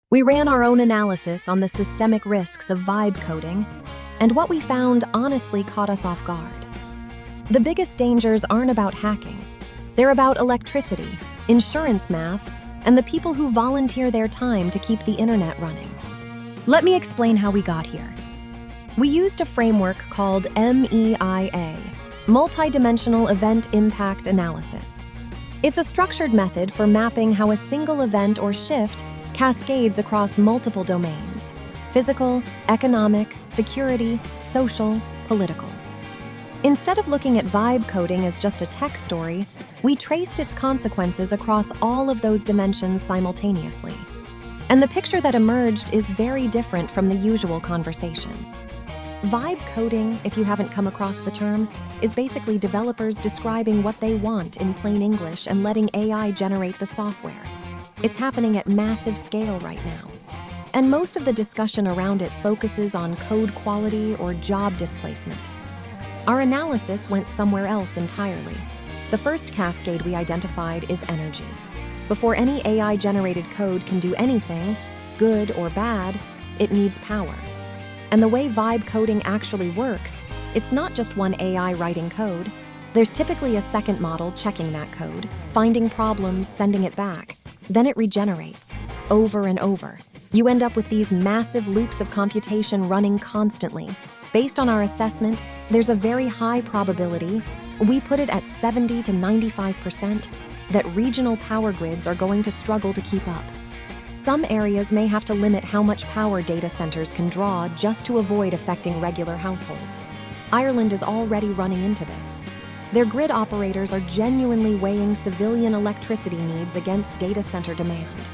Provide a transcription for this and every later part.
We ran our own analysis on the systemic risks of vibe coding, and what we found honestly caught us off guard. The biggest dangers aren't about hacking. They're about electricity, insurance math, and the people who volunteer their time to keep the internet running. Let me explain how we got here. We used a framework called MEIA, Multidimensional Event Impact Analysis. It's a structured method for mapping how a single event or shift cascades across multiple domains: physical, economic, security, social, political. Instead of looking at vibe coding as just a tech story, we traced its consequences across all of those dimensions simultaneously. And the picture that emerged is very different from the usual conversation. Vibe coding, if you haven't come across the term, is basically developers describing what they want in plain English and letting AI generate the software. It's happening at massive scale right now. And most of the discussion around it focuses on code quality or job displacement. Our analysis went somewhere else entirely. The first cascade we identified is energy. Before any AI-generated code can do anything, good or bad, it needs power. And the way vibe coding actually works, it's not just one AI writing code. There's typically a second model checking that code, finding problems, sending it back. Then it regenerates, over and over. You end up with these massive loops of computation running constantly. Based on our assessment, there's a very high probability, we put it at 70 to 95%, that regional power grids are going to struggle to keep up. Some areas may have to limit how much power data centers can draw just to avoid affecting regular households. Ireland is already running into this. Their grid operators are genuinely weighing civilian electricity needs against data center demand.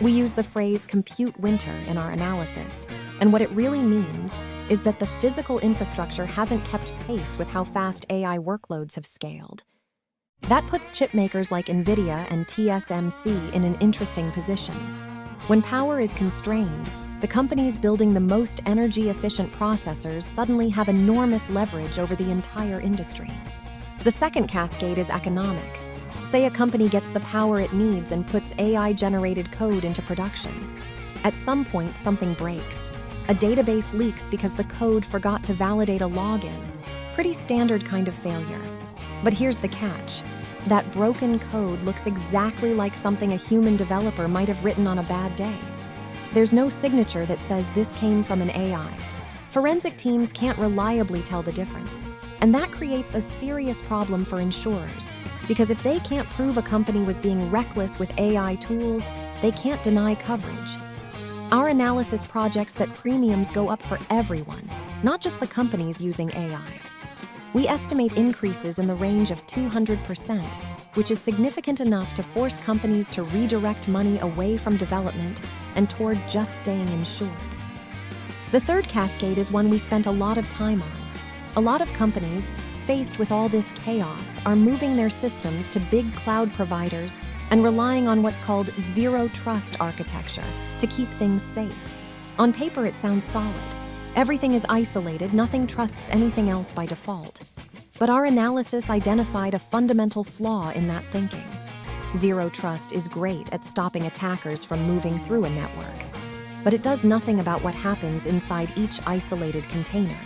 We use the phrase compute winter in our analysis, and what it really means is that the physical infrastructure hasn't kept pace with how fast AI workloads have scaled. That puts chip makers like NVIDIA and TSMC in an interesting position. When power is constrained, the companies building the most energy-efficient processors suddenly have enormous leverage over the entire industry. The second cascade is economic. Say a company gets the power it needs and puts AI-generated code into production. At some point, something breaks. A database leaks because the code forgot to validate a login. Pretty standard kind of failure. But here's the catch. That broken code looks exactly like something a human developer might have written on a bad day. There's no signature that says this came from an AI. Forensic teams can't reliably tell the difference. And that creates a serious problem for insurers, because if they can't prove a company was being reckless with AI tools, they can't deny coverage. Our analysis projects that premiums go up for everyone, not just the companies using AI. We estimate increases in the range of 200%, which is significant enough to force companies to redirect money away from development and toward just staying insured. The third cascade is one we spent a lot of time on. A lot of companies, faced with all this chaos, are moving their systems to big cloud providers and relying on what's called zero-trust architecture to keep things safe. On paper, it sounds solid. Everything is isolated, nothing trusts anything else by default. But our analysis identified a fundamental flaw in that thinking. Zero trust is great at stopping attackers from moving through a network, but it does nothing about what happens inside each isolated container.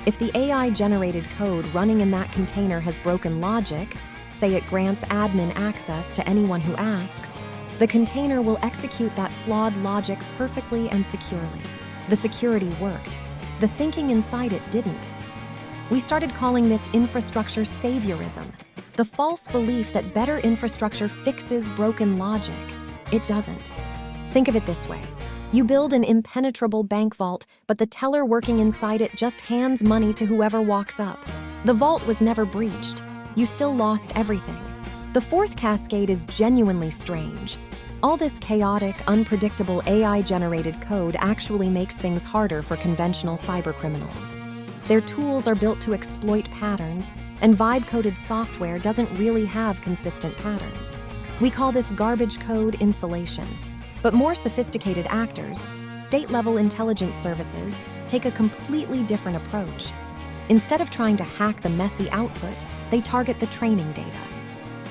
If the AI-generated code running in that container has broken logic, say it grants admin access to anyone who asks, the container will execute that flawed logic perfectly and securely. The security worked. The thinking inside it didn't. We started calling this infrastructure saviorism, the false belief that better infrastructure fixes broken logic. It doesn't. Think of it this way. You build an impenetrable bank vault, but the teller working inside it just hands money to whoever walks up. The vault was never breached. You still lost everything. The fourth cascade is genuinely strange. All this chaotic, unpredictable AI-generated code actually makes things harder for conventional cybercriminals. Their tools are built to exploit patterns, and vibe-coded software doesn't really have consistent patterns. We call this garbage code insulation. But more sophisticated actors, state-level intelligence services, take a completely different approach. Instead of trying to hack the messy output, they target the training data.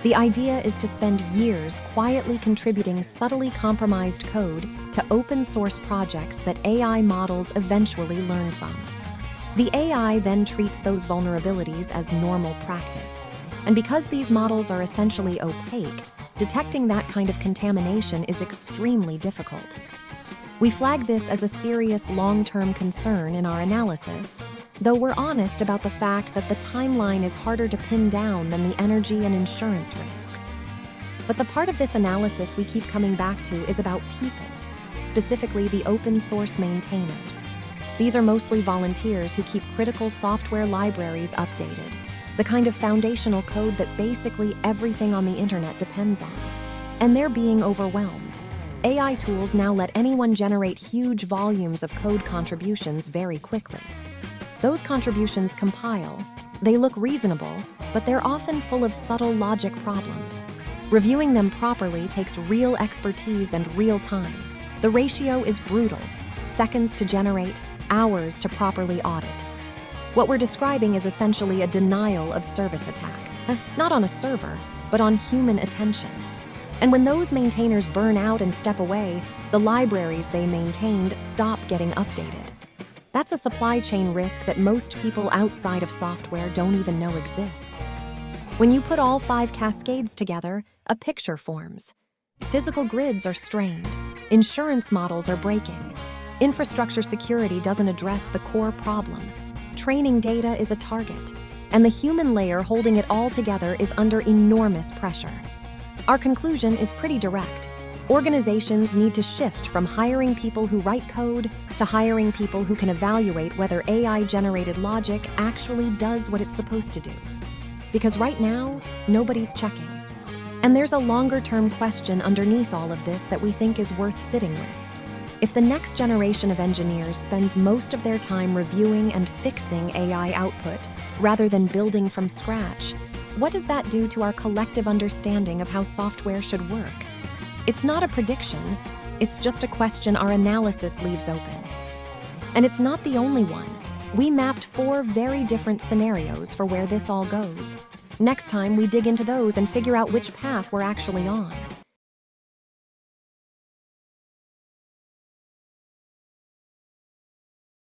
The idea is to spend years quietly contributing subtly compromised code to open-source projects that AI models eventually learn from. The AI then treats those vulnerabilities as normal practice. And because these models are essentially opaque, detecting that kind of contamination is extremely difficult. We flag this as a serious long-term concern in our analysis, though we're honest about the fact that the timeline is harder to pin down than the energy and insurance risks. But the part of this analysis we keep coming back to is about people, specifically the open-source maintainers. These are mostly volunteers who keep critical software libraries updated, the kind of foundational code that basically everything on the internet depends on. And they're being overwhelmed. AI tools now let anyone generate huge volumes of code contributions very quickly. Those contributions compile. They look reasonable, but they're often full of subtle logic problems. Reviewing them properly takes real expertise and real time. The ratio is brutal: seconds to generate, hours to properly audit. What we're describing is essentially a denial of service attack, not on a server, but on human attention. And when those maintainers burn out and step away, the libraries they maintained stop getting updated. That's a supply chain risk that most people outside of software don't even know exists. When you put all 5 cascades together, a picture forms. Physical grids are strained. Insurance models are breaking. Infrastructure security doesn't address the core problem. Training data is a target, and the human layer holding it all together is under enormous pressure. Our conclusion is pretty direct. Organizations need to shift from hiring people who write code to hiring people who can evaluate whether AI-generated logic actually does what it's supposed to do. Because right now, nobody's checking. And there's a longer-term question underneath all of this that we think is worth sitting with. If the next generation of engineers spends most of their time reviewing and fixing AI output rather than building from scratch, what does that do to our collective understanding of how software should work? It's not a prediction, it's just a question our analysis leaves open. And it's not the only one. We mapped 4 very different scenarios for where this all goes. Next time, we dig into those and figure out which path we're actually on.